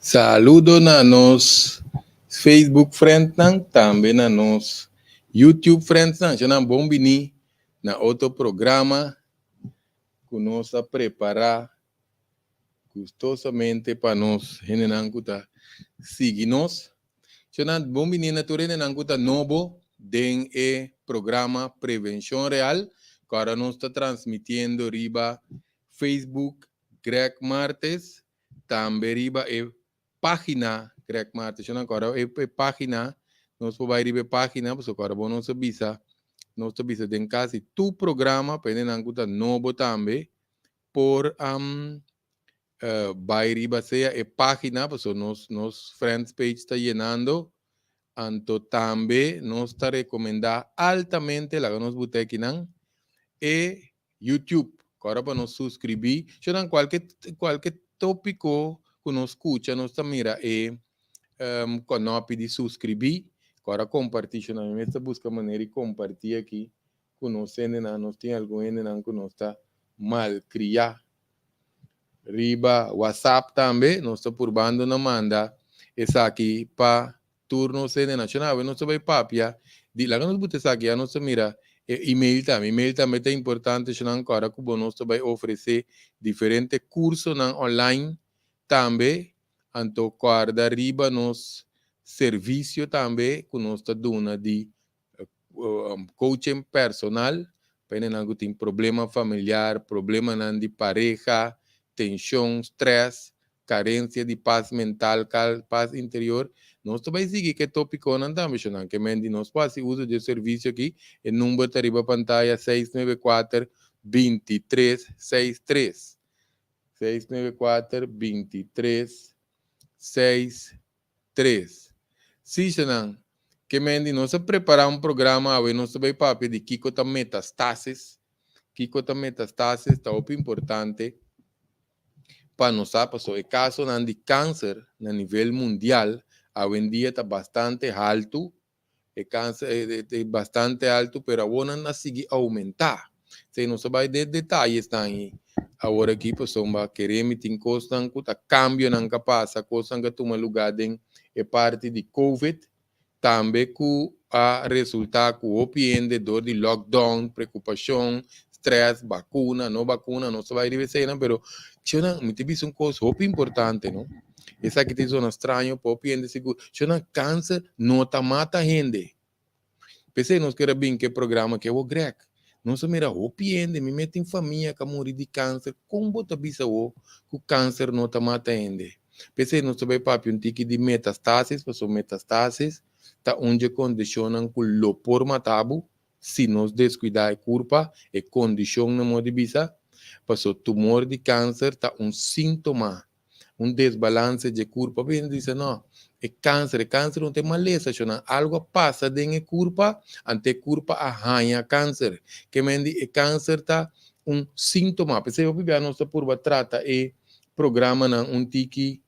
Saludo na nos Facebook friends nang também na nos YouTube friends nang já não bom bini na outro programa que nós a preparar custosamente para nós renan kuta seguir nós. Já não bom bini na tu renan kuta novo den e programa Prevenção Real que agora nós está transmitindo riba Facebook Greg Martes também riba e página Greg Martes na agora é página nós podemos ir página porque agora vamos nós bisa den casi tu programa pende nanguta novo também por vai riba seja e página porque nos friends page está llenando anto também nós está recomendar altamente lá nos botequinan e YouTube agora para nos subscrever já qualquer tópico que nos escuta nós está mira e quando não pedir subscrever agora compartilha na minha busca maneira de compartilhar aqui que nós tem algum que nós está mal criar riba WhatsApp também nós está por bando na manda essa aqui para turno sene nacional nós vai papia de lá nós botar aqui nós mira e-mail também é importante se não agora que nós vai oferecer diferentes cursos online também anto guarda riba nos serviço também que nós está dando de coaching personal para não tem problema familiar, problema de pareja, tensão, estresse, carência de paz mental, paz interior. Nós também seguir que tópico não estamos mencionando, que mendi nós faz uso de serviço aqui, o número está riba pantalla 694-2363. 694-2363. Sim, senão, que mendi nós preparar programa, a nós vai papel de Kiko ta metastasis. Kiko ta metastasis está muito importante para nós saber, o caso de câncer a nível mundial, hoje em dia está bastante alto, o câncer é bastante alto, pero agora não sigue aumentar. Se não vai de detalhes aí, agora aqui, pessoal, vai querer me tem coisa que está cambio não capaz, coisa que toma lugar em parte de COVID, também que a resultar com o piende dor de lockdown, preocupação, stress, vacuna, não se vai rever, não, pero chona, me tem visto uma coisa muito importante, não? Essa aqui tem zona estranho, o piende seguro, chona, câncer não tá mata gente. Pensei, nós queremos bem que programa que é o Greg. Não se mira o piende, me mete em família que morre de câncer, como bota bisa o que o câncer não tá mata gente. Pensei, nós vai papi um tique de metastasis, passou metastasis, tá onde condicionam com o por matabo, se nós descuidar a culpa, e condição na modo de bisa, passou tumor de câncer, tá sintoma, desbalance de culpa, bem diz não, câncer não tem maleza, algo passa dentro da culpa, ante culpa arranha câncer, que mendi câncer tá sintoma, pensei eu bebia nossa curva trata e programa na tique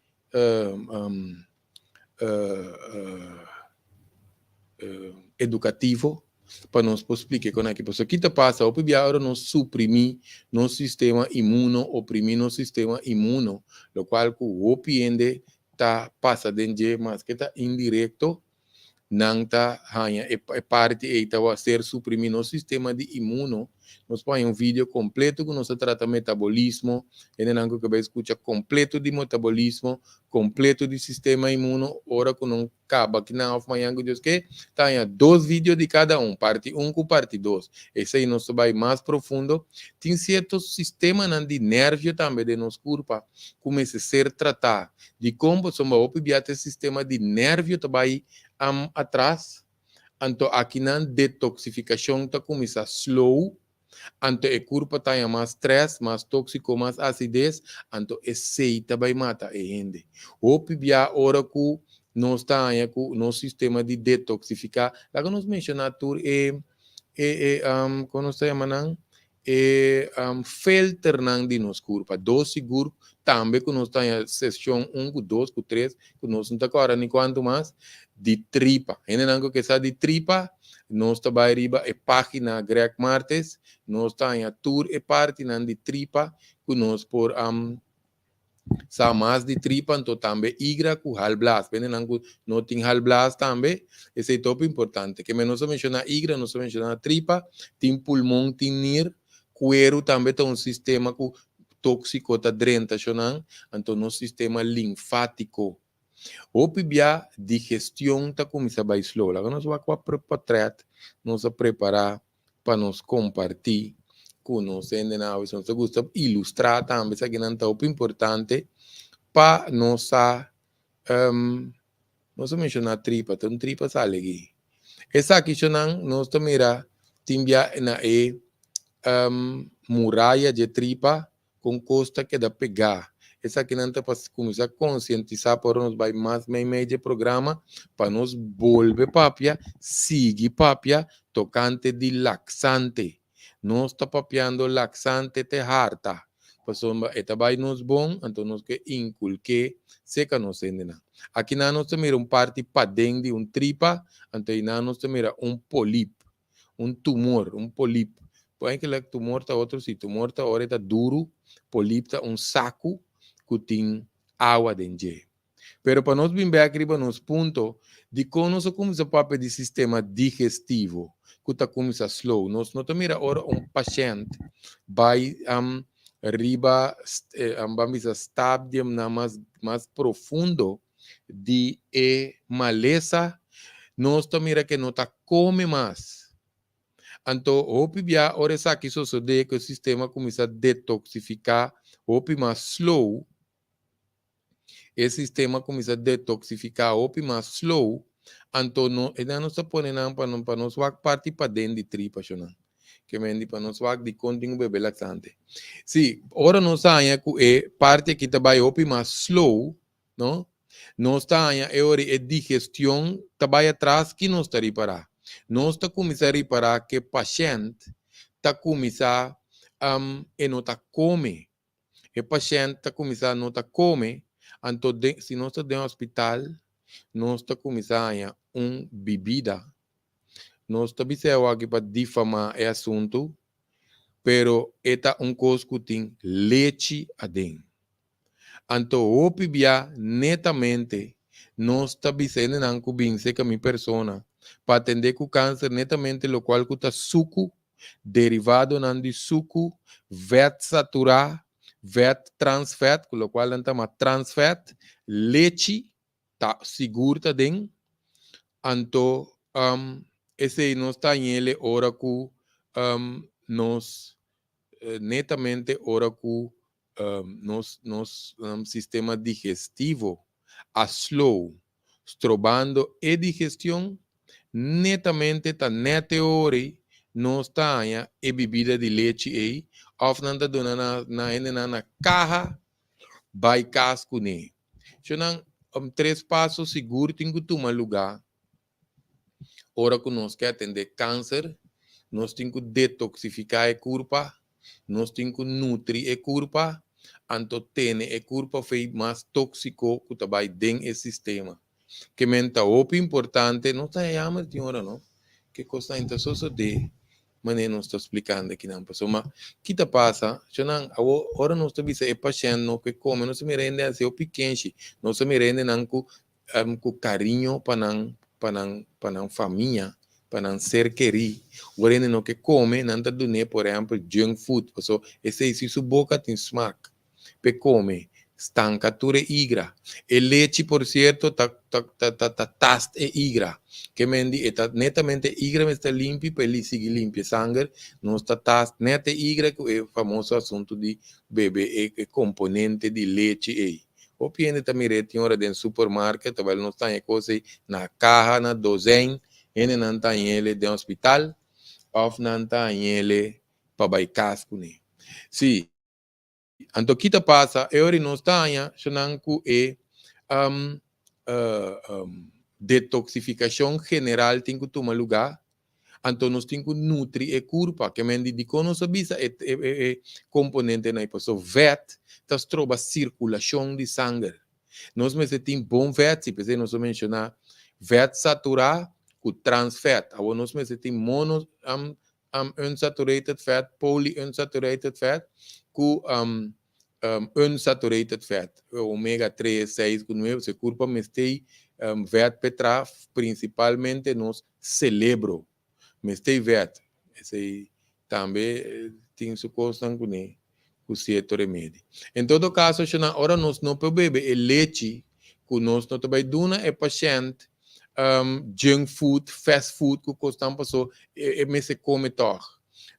educativo para nos explicar como é que isso aqui passa, o agora nós suprimir nosso sistema imuno, oprimir nosso sistema imuno, o qual o piende tá passa dentro, mas que está indireto, não está é parte e tá a ser suprimir nosso sistema de imuno. Nós põe vídeo completo que nós trata metabolismo, e não que vai escutar completo de metabolismo, completo de sistema imuno, ora que não acaba que não amanhã que Deus quer, tenha 2 vídeos de cada parte 1 com parte 2. Esse aí nós vai mais profundo. Tem certos sistemas de nervo também de nosso corpo, começa a ser tratado de como somos o sistema de nervo também atrás, então aqui na detoxificação tá começa slow, então o corpo tem mais stress, mais tóxico, mais acidez, então esse também mata a gente. O pibia hora que nós está com nosso sistema de detoxificar, lá que nós mencionamos como se chama não? Filter não de nosso corpo, 12 grupos, também que nós temos sessão 1, 2, 3, que nós não está agora nem quanto mais, de tripa. Ainda não que está de tripa, nós está vai riba a página Greg Martes, nós está em a tour e parte de tripa, que nós por Sa mais de tripa, então também igra com halblas. Bem, não tem halblas também. Esse é top importante. Que não se menciona igra, não se menciona tripa, tem pulmão, tem nir, cuero também tem um sistema com tóxico, tá drenta, então no sistema linfático. O pibia digestão tá começa a slow. Lá nós vamos preparar, nós preparar para nos compartilhar com nós, nós gosta ilustrar também, isso aqui não é tão importante para nossa, nós mencionar tripa, tem tripa sale aqui. Essa aqui nós também timbia na muralha de tripa com costa que dá pegar. Essa aqui não está para começar a conscientizar para nós vai mais meio de programa para nós volver papia, seguir papia, tocante de laxante. Nós está papiando laxante te harta. Passou eta vai nos bom, então nós que inculque seca nós ainda. Aqui nós temos parte para dentro de tripa, então nós temos pólipo, tumor, pólipo. Põe que o tumor está outro, se tumor está agora está duro, pólipo está saco que tem água dentro. Pero para nós bem aqui para nos ponto de como nós começa a papel de sistema digestivo, que está começa slow. Nós não temos agora paciente vai riba vamos a estádio mais profundo de maleza. Nós também que não está come mais. Então, o pibia ora aqui sucede que o sistema começa a detoxificar, o mais slow. Esse sistema começa a detoxificar, o mais slow. Então, não está ponendo para nós parte para dentro de tripa, que me para nós de contínuo bebê laxante. Sim, ora nós saia que parte que trabalha o mais slow, não? Nós está é hora a digestão trabalha atrás que nós está reparar. Nós está começar a reparar que o paciente está começar e não está come. O paciente está começar a não está come. Então, se nós está dentro do hospital, nós está começar a bebida. Nós está pensando aqui para difamar o assunto, pero eta coisa que tem leite adentro. Então, o pibia netamente, nós está pensando em que bem que a minha pessoa para atender com câncer netamente, o qual está suco, derivado de suco, vet saturado, vet transfat, com o qual a gente chama transfat, leite, tá seguro tá dentro. Então, esse não está em ele, ora que nós, netamente, ora que sistema digestivo, a slow, estrobando e digestão, netamente está nete ore, não está aí e bebida de leite aí, of não está dando na carra, vai casco ne. Então, 3 passos seguros tem que tomar lugar. Ora que nós quer atender câncer, nós temos que detoxificar a corpo, nós temos que nutrir a corpo, então tem a corpo foi mais tóxico que também dentro do sistema. Que menta o importante, não está aí, mas senhora, não? Que coisa então só de maneira não está explicando aqui não, pessoal, mas que tá passa, não, agora nós estamos é paciente, não que come, não se me rende assim o pequeno, não se me rende não com carinho para não família, para não ser querido, agora não que come, não está dando, por exemplo, junk food, pessoal, esse se sua boca tem smack, pe come stancatura igra. E leite, por cierto, tast e igra. Que mendi, está netamente igra, mas está limpo, para ele seguir limpo. Sangue, não está tast, neta igra, que é o famoso assunto de bebê, é componente de leite. O piende também tem hora dentro do supermercado, também não está em coisa na carra, na dozena, ele não está em ele dentro do hospital, ou não está em ele para vai casco, né? Sim. Então, kita passa, eu não está chamando é detoxificação general tem que tomar lugar. Então, nós temos que nutrir a corpo, que é de como nós sabemos é componente na pessoa. VET, está troba circulação de sangue. Nós temos bom VET, se você nós mencionar VET saturado com transfat. Agora, nós temos mono unsaturated fat, polyunsaturated fat, com unsaturated fat, omega 3, 6, 9, se culpa me stay vet petra, principalmente nos cerebro, me stay vet, esse também tem su costa com certo remédio. Em todo caso, na hora nós não podemos beber leite, que nós não também duna é paciente, junk food, fast food, que costam passou, me se come toch.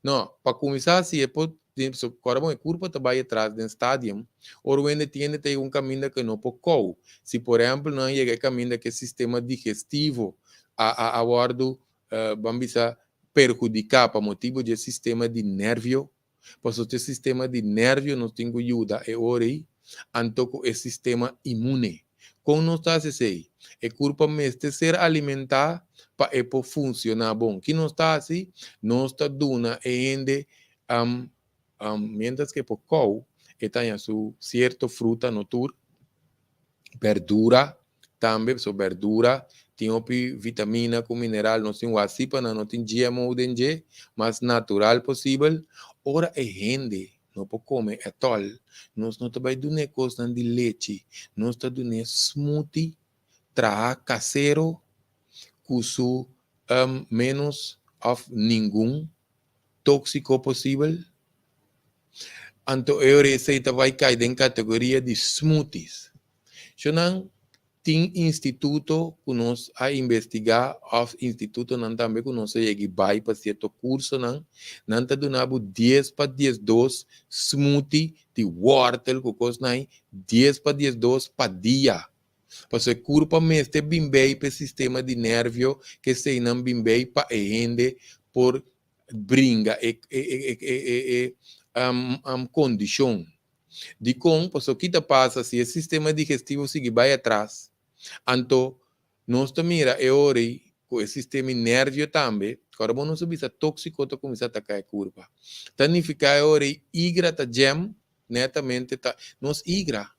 Não, para começar assim, é por so, coramo é curva também atrás do estádio, ou quando tem caminho que não pode. Se, por exemplo, não chega caminho que é sistema digestivo a bordo, vamos perjudicar para motivo de sistema de nervio, pois o sistema de nervio não tem ajuda, é hora antoco é sistema imune. Como não está assim, é culpa mesmo ser alimentar para funcionar bom. Que não está assim, não está dando ainda mientras que por cau tem su certo fruta natura, verdura também, so verdura tem vitamina com mineral, não tem wasipa, não tem GMO dentro, mas natural possível. Ora é rende, não pode comer é tol, nós não também dune coisa de leite, nós tá dune smoothie, caseiro, com su menos of nenhum tóxico possível. Então, a receita vai cair em categoria de smoothies. Então, tem instituto que nós a investigar, o instituto não também que nós vai para certo curso, não está dando 10 para 10 dos smoothie de wortel, que coisa 10 para 10 dos para dia. Porque o corpo mesmo é bem para o sistema de nervio, que se não bem para rende por brinca condição de como, pois o que passa se o sistema digestivo sigue vai atrás, então nós mira é hora com o sistema nervio também, agora não subir a tóxico to começa a atacar a curva, significa é hora igra ta gem netamente ta nos igra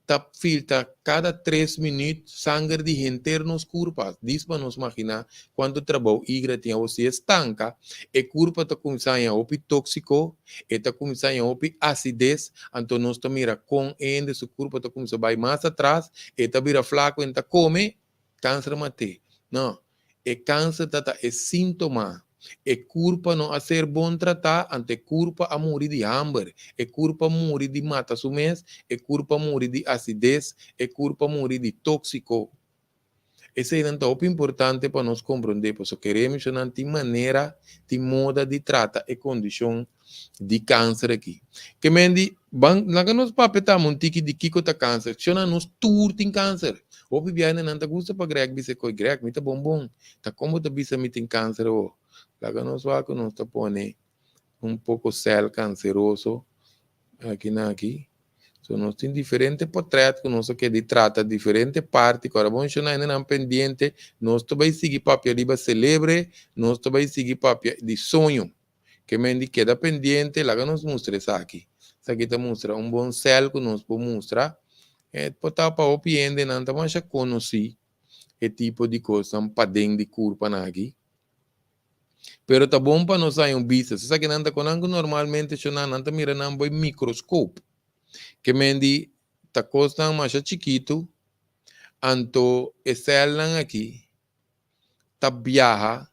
ta filtra cada 3 minutos sangue de gente nos curvas. Diz para nos imaginar quando o trabalho igra tem você estanca, e curva está começando a ouvir tóxico, e está começando a ouvir acidez, então nós mira com ainda essa curva está começando a ir mais atrás, e está vira flaco, e está come, câncer mate. Não, é câncer é sintoma. É culpa não a ser bom tratar, ante culpa a morrer de hambre, é culpa a morrer de mata sumés, é culpa a morrer de acidez, é culpa a morrer de tóxico. Esse é muito importante para nós compreender, porque queremos não tem maneira, tem moda de tratar a condição de câncer aqui. Que mendi, lá que nós papetamos um tique de kiko tá câncer, se não nos turtem câncer. O bibiane não tá gosta para greg, bise coi greg, mita bombom, tá como tá bisa me tem câncer o. Lá que nós vai que nós tá pone pouco céu canceroso aqui. So, nós temos diferentes portretos que nós que de trata diferentes partes, agora vamos chamar ainda pendiente, nós também seguir papel de celebre, nós também seguir papel de sonho, que me queda pendiente, lá que nós mostra isso aqui. Isso aqui te mostra bom céu que nós podemos mostrar, para o piende, não estamos a conhecer esse tipo de coisa, padrão de curva aqui. Pero tá bom para nós aí business. Isso aqui não está conando normalmente, não está mirando um microscópio. Que mendi tá costa mais chiquito, anto esse aqui, tá viaja,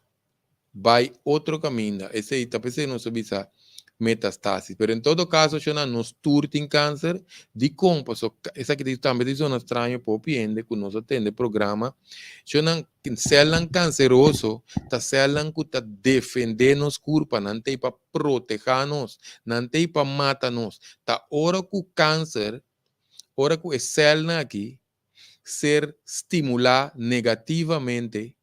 vai outro caminho. Esse aí tá pensando não sabe essa metastásis. Pero em todo caso, nos turtem câncer de compa. Essa aqui também é uma estranha para o paciente que nós atende programa. Células canceroso, tá células que tá defendendo nos corpos, não tem para proteger-nos, não tem para matar-nos. Tá hora que o câncer, hora que a célula aqui, ser estimular negativamente,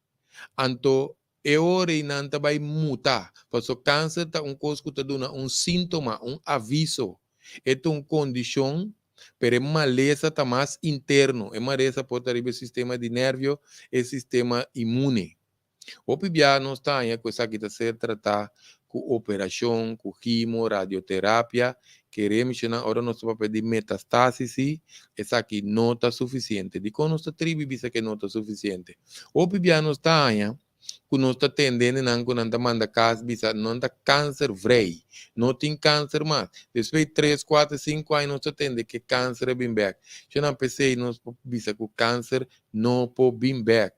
então é hora e não vai mutar. Porque o câncer está coisa que está dando sintoma, aviso. É uma condição, pero é maleza está mais interno. É maleza pode arribar o sistema de nervio e sistema imune. O PBA não está aí, coisa que está ser tratada com operação, com quimio, radioterapia. Queremos, agora nós vamos pedir metastásis, essa aqui não está suficiente. De quando nós tribo, isso aqui não está suficiente. O PBA não está aí, que nós está atendendo, não que nós manda casa, bisa, não está câncer vrei, não tem câncer mais. Depois de 3, 4, 5 anos, nós atende que câncer é bem back. Eu não pensei, nós bisa que o câncer não pode bem back.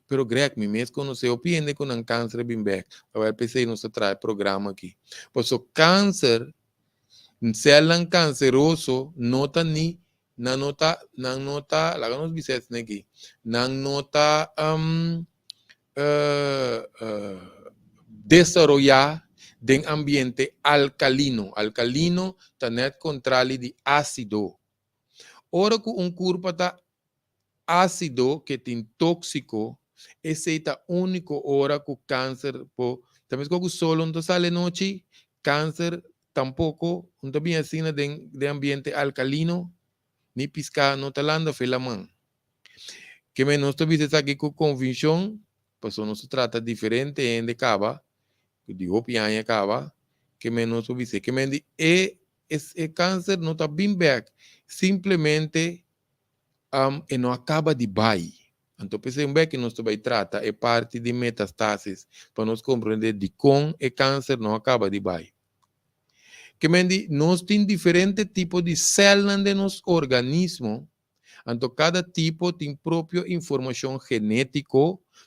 Pero Greg, me mesmo conheceu, opinião que não câncer é bem back. Eu pensei, nós traz programa aqui. Pois o câncer, se é canceroso, nota ni na nota, lá nos bicetes aqui, na nota desarrollar de ambiente alcalino. Alcalino está net controle de ácido. Ora que corpo está ácido, que tem tóxico, esse é a única hora que o câncer, também que o sol não sale noite, câncer tampoco, não também assim de ambiente alcalino, ni piscar, não está lando fela mão. Que menos tu viste aqui com convicção, pues não se trata diferente em de cava, que digo pianha cava, que menos tu viste, que menos esse câncer não está bem back, simplesmente e não acaba de baixo. Então, pensei que nós vai tratar é parte de metástases, para nós compreender de como o câncer não acaba de baixo. Que nós temos diferentes tipos de células no nosso organismo, então cada tipo tem própria informação genética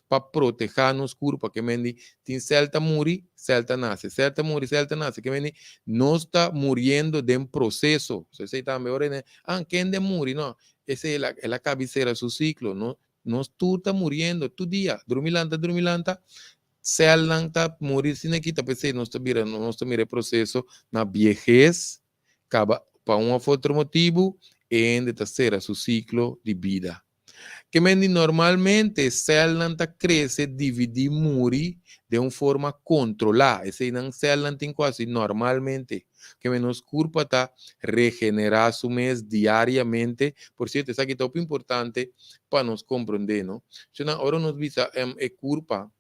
para proteger nosso corpo, que tem célula morre, célula nasce, célula morre, célula nasce, que nós está morrendo de um processo. Você está melhor, né? Quem de morre, não? Essa é a cabeceira do seu ciclo, não? Nós tu está morrendo todo dia, dormilanta, célula está morrendo, se não quita, pensei, nós está mirando processo na viejez, acaba para um ou outro motivo, em de terceira seu ciclo de vida. Que normalmente célula cresce, divide, morre de uma forma controlada. Essa não célula tem quase normalmente. Que nos corpo está regenerar su mês diariamente. Por cierto, isso aqui é muito importante para nos compreender, não? Então, agora nos visa corpo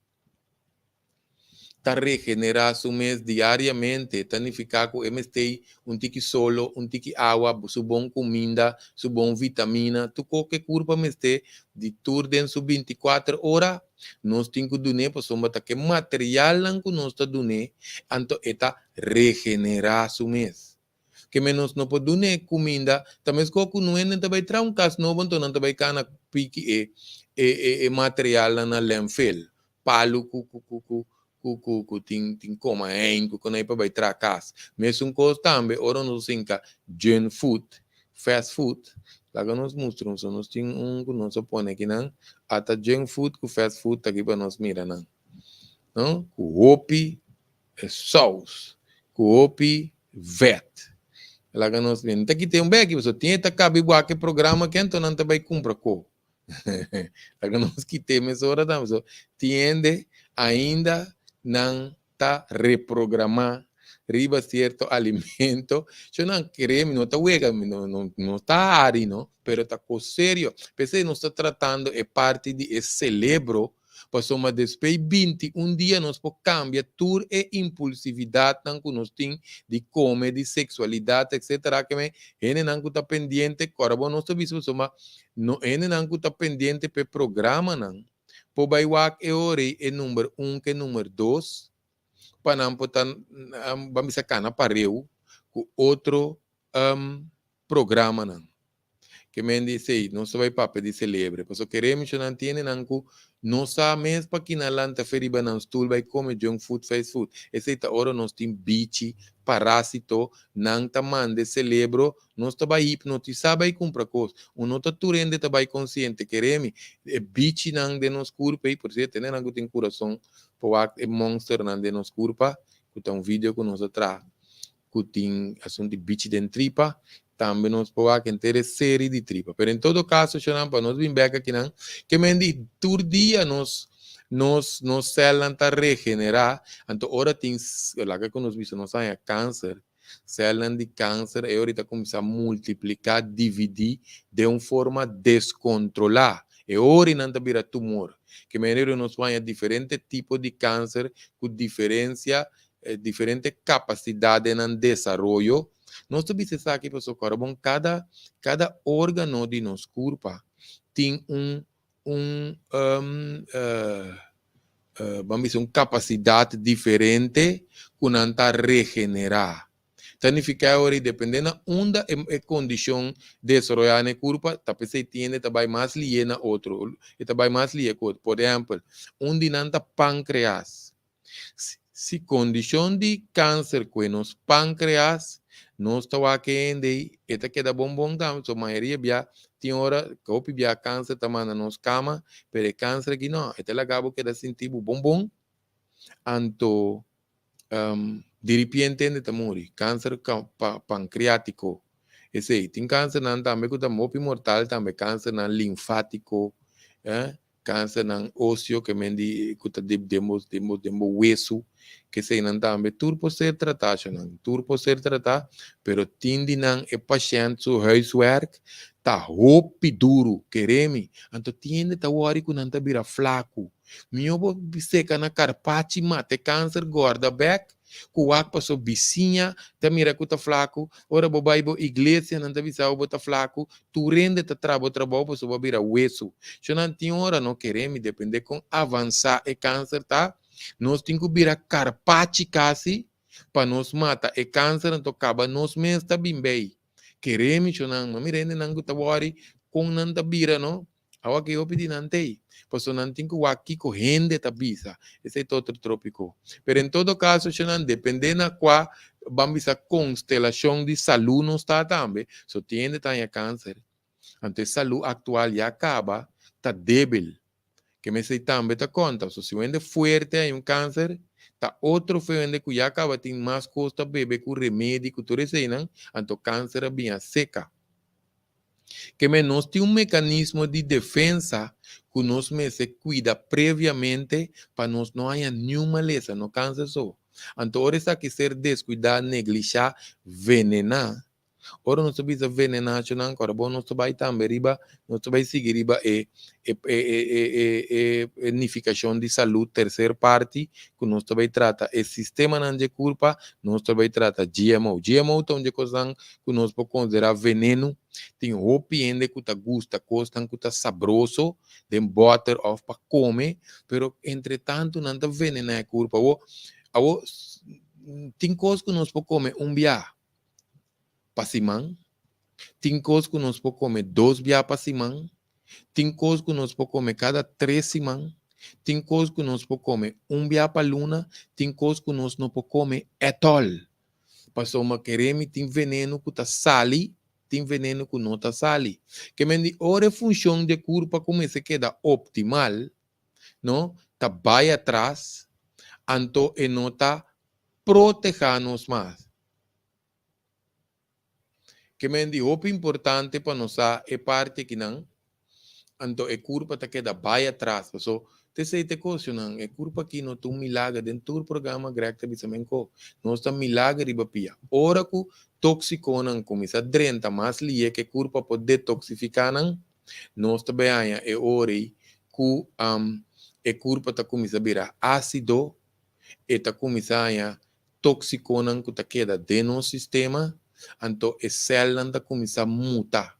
está regenerar su mês diariamente, significa que MST tique solo, tique água, su bom comida, su bom vitamina, tu qualquer corpo MST de turden su 24 horas, nós temos que donar para sombra que material que nós está donando, então está regenerar su mês. Que menos não pode donar comida, também se coco não é nem também traz caso novo, então não também cana pique material na landfill, palo tem como que não é para trazer casa. Mesmo coisa também, ora nos sinca junk food, fast food, lá que nós mostramos, nós temos que nós põe aqui não, até junk food com fast food aqui para nós mirar não, com opi sauce, com opi vet. Lá que nós vemos, aqui tem beck, você tem que caber igual que programa que então não vai comprar co. Lá que nós que temos hora da, tiende ainda não está reprogramar riba certo alimento. Eu não queremos, não está huega, não está ari, não, pero está com sério. Pensei, não está tratando é parte de cérebro, passou uma depois 21 dias nós podemos cambiar toda a impulsividade que nós temos de comer, de sexualidade, etc. Que ele não está pendente, agora nós estamos vendo, ele não está pendente para o programa, não. Po bay wak eori número 1 que número 2 para não botar vamos sacar na pareu com outro programa não que me dice não se vai papel de celebre porque queremos não tiene não que não sabe mesmo para que na lanta feriba não stool vai comer junk food fast food esse tá hora nós tem bichi parásito não tá mande celebro nós tá vai hipnotizar vai comprar coisa o não tá turende tá vai consciente queremos bichi não de nos corpo e por certo né não tem coração para monster não de nos corpo que tá vídeo que nós atrás que tem assunto de bichi de tripa também nos pode ter série de tripa. Mas em todo caso, para nós vir aqui, que me diz, todo dia nos células está regenerar, então agora tem, lá que nós vimos, nós tem câncer, células de câncer, e ahorita começa a multiplicar, dividir de uma forma descontrolada. E agora não vira tumor. Que me nós tem diferentes tipos de câncer, com diferente capacidade no desenvolvimento. Nós precisamos aqui para socorrer, bom, cada órgão de nosso corpo tem vamos dizer, uma capacidade diferente que não está regenerar. Significa agora, dependendo da onda e condição de desarrollar na curva, talvez se tiende a vai mais lié na outro, e vai mais lié com outro. Por exemplo, onde não está pâncreas. Se condição de câncer que nos pâncreas, nós estamos aqui ainda, eta queda bom também, a maioria bia tem hora que o bia câncer também na nossa cama, pero câncer aqui não, eta la acaba queda sentido bom, anto de repente ainda morre, câncer pancreático, esse aí, tem câncer não também que também mortal também, câncer não linfático, câncer não ósseo que mendi que demos hueso, que se não também tudo pode ser tratado, não, tudo pode ser tratado, pero tindi não é paciente seu huiswerk, tá roupa duro, quereme, então tiende tá worry que não tá vira flaco, meu bo seca na carpati mate câncer gorda back, ku wak passou vizinha, tá mira que tá flaco, ora bo baibo igreja não tá visão bo tá flaco, tu rende tá trabalho passou vira hueso. Se não tem hora não queremos depender com avançar e câncer tá, nós temos que virar carpati casi para nos matar e câncer não acaba nos mesmos tá bem. Queremos se não, me rende não tá worry com não tá vira não, awa que eu pedi não tem. Posso não tem que o aqui correndo tá bisa, esse é outro trópico. Pero em todo caso, se não dependendo qual vamos a constelação de saúde não está também, só tiende a ter câncer. Então, a saúde atual já acaba, está débil. Que me sei também tá conta, se vende forte aí câncer, tá outro vende que já acaba tem mais custa bebê com remédio, que tudo isso aí, não? Então, câncer é bem seca. Que nós tem mecanismo de defesa que nós se cuida previamente para nós não haya nenhuma lesão no câncer só. Então, hora está que ser descuidado, negligenciar, venenar. Ora não sabia venenar, não agora bom não vai também riba, não vai seguir riba unificação de saúde terceira parte que nós também trata o sistema não de culpa, nós também trata GMO então de coisa que nós podemos considerar veneno, tem roupa ainda que tá gusta, costa que tá sabroso, tem butter off para comer, pero entretanto não tá veneno a culpa, tem coisa que nós podemos comer dia para semana, tem coisas que nós podemos comer 2 dias para semana, tem coisas que nós podemos comer cada 3 semanas, tem coisas que nós podemos comer dia para luna, tem coisas que nós não podemos comer at all. Passou uma quereme, tem veneno que está sali, tem veneno que não está sali. Que me ora função de corpo como se queda optimal, não? Tá vai atrás, então e não está protegendo-nos mais. Que me di o importante para nós é parte que não, então é curva tá queda vai atrás, so te sei te coisa não, é curva aqui não tem milagre dentro do programa grec também co, nós tá milagre riba pia, ora que tóxico não começa a drenta mais lie que curva pode detoxificar não, nós também é hora que é curva tá começa a virar ácido, e tá começa a tóxico não que tá queda dentro do sistema. Então, a célula começa a mutar.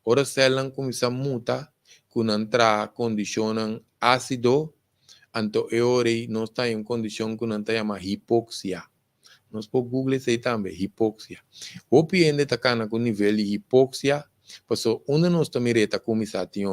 Ora, a célula começa a mutar, quando entra condição ácido, então, nós estamos em condição que não chama hipoxia. Nós podemos Google isso também, hipoxia. O paciente está com nível de hipoxia, porque onde nós estamos a começar a ter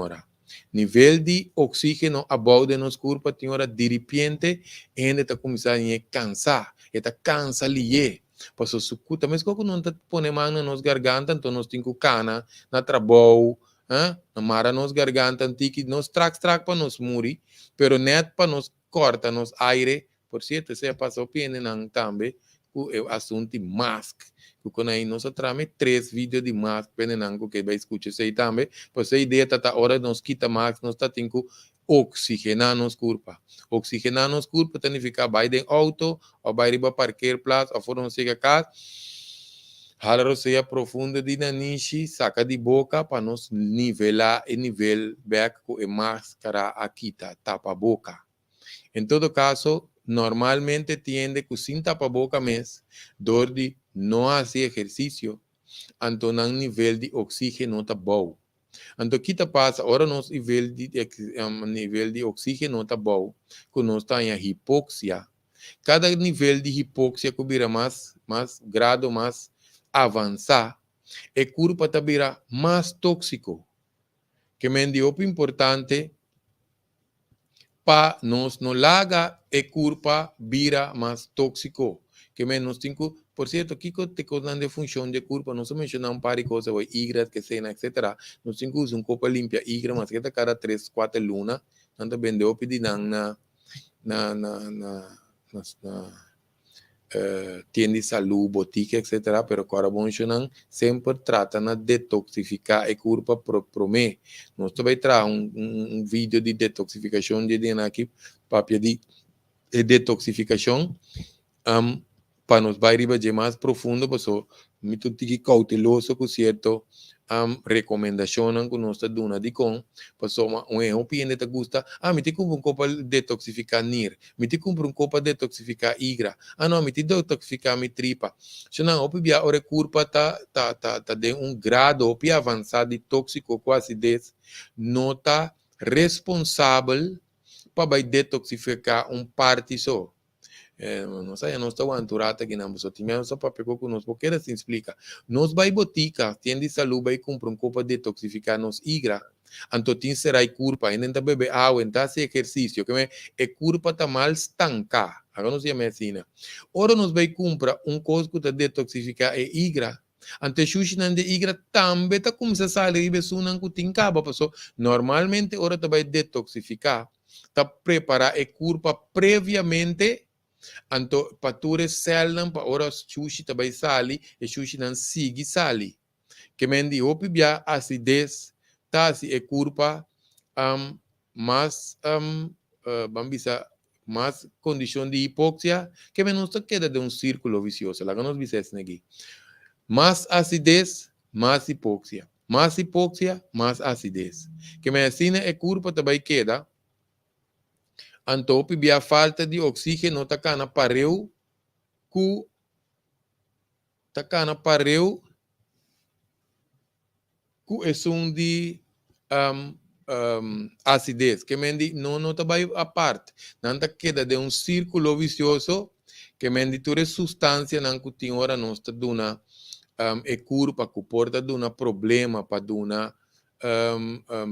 nível de oxígeno abaixo de nosso corpo, tem hora de repente, ainda está começando a cansar, está cansa ali. Passou sucuta, mas como não está pondo mão na nossa garganta, então nós temos cana, na trabalho, na mara nossa garganta, antiga, nós track para nós morrer, pero net para nós corta nos aire, por certo, você passou pena não também, o assunto de máscara, que quando aí nós trame 3 vídeos de máscara, pena não que vai escutar isso aí também, pois a ideia tá hora nós quita máscara, nós tá tendo oxigenar nos corpo. Oxigenar nos corpo significa vai de auto, ou vai riba parquear place, ou fora não chega casa, hala roceia profunda de nanishi, saca de boca para nos nivelar e nível back com a máscara aqui, tapa a boca. Em todo caso, normalmente tiende que sin tapa boca mes, dordi não hace exercício, então o nível de oxígeno está bom. Então, o que tá passa, ora nosso nível de oxígeno tá bom, que nós está em hipoxia. Cada nível de hipoxia que vira mais grado mais avançar, é corpo tá vira mais tóxico. Que é o importante para nós não laga é corpo vira mais tóxico. Que nós temos, por certo, que te coisas de função de corpo, nós mencionamos um par de coisas, igras, que cena, etc. Nós temos um copo limpia, igra, mas que cada 3, 4 lunas, tanto bem de pedir na tienda de saúde, botica, etc. Pero agora funcionam sempre trata na detoxificar a corpo para mim. Nós também trazer um vídeo de detoxificação de DNA aqui, para de detoxificação, para nos vai de mais profundo, porque muito cauteloso com certo recomendação que nós estamos dando de com, porque um erro que te gusta, me te compro um copo detoxificar NIR, me te compro um copo detoxificar IGRA, não, me te detoxificar minha tripa. Se não, o pia o recurso tá de grado ou avançado de tóxico quase desse, não tá responsável para detoxificar parte só. Não sei, nós estamos aventurando aqui, não, só tinha só para pegar conosco, porque assim explica. Nós vai botica, tienda de saúde, vai comprar um copo de detoxificar nos igra, então tem será culpa, ainda beber água, ainda fazer exercício, que é culpa tá mal estancar, agora não se chama assim, né? Ora nós vai comprar um copo de detoxificar e igra, ante xuxi nan de igra também tá começando a sair e sunan que tem cabo, pessoal. Normalmente ora tá vai detoxificar, tá preparar e culpa previamente. Anto pature seldom pa ora sushi tabay sali e sushi nan sigi sali. Que mendi opi bia acidez tasi e curpa mas bambisa mas condição de hipoxia que menos queda de um círculo vicioso. Lá que nós bises aqui. Mais acidez, mais hipoxia. Mais hipoxia, mais acidez. Que me ensina e curpa também queda antopi bia falta de oxígeno takana pareu ku é um de acidez que mendi não tá vai a parte não tá queda de um círculo vicioso que mendi toda substância não que tem hora não está duna é curva que porta duna problema para duna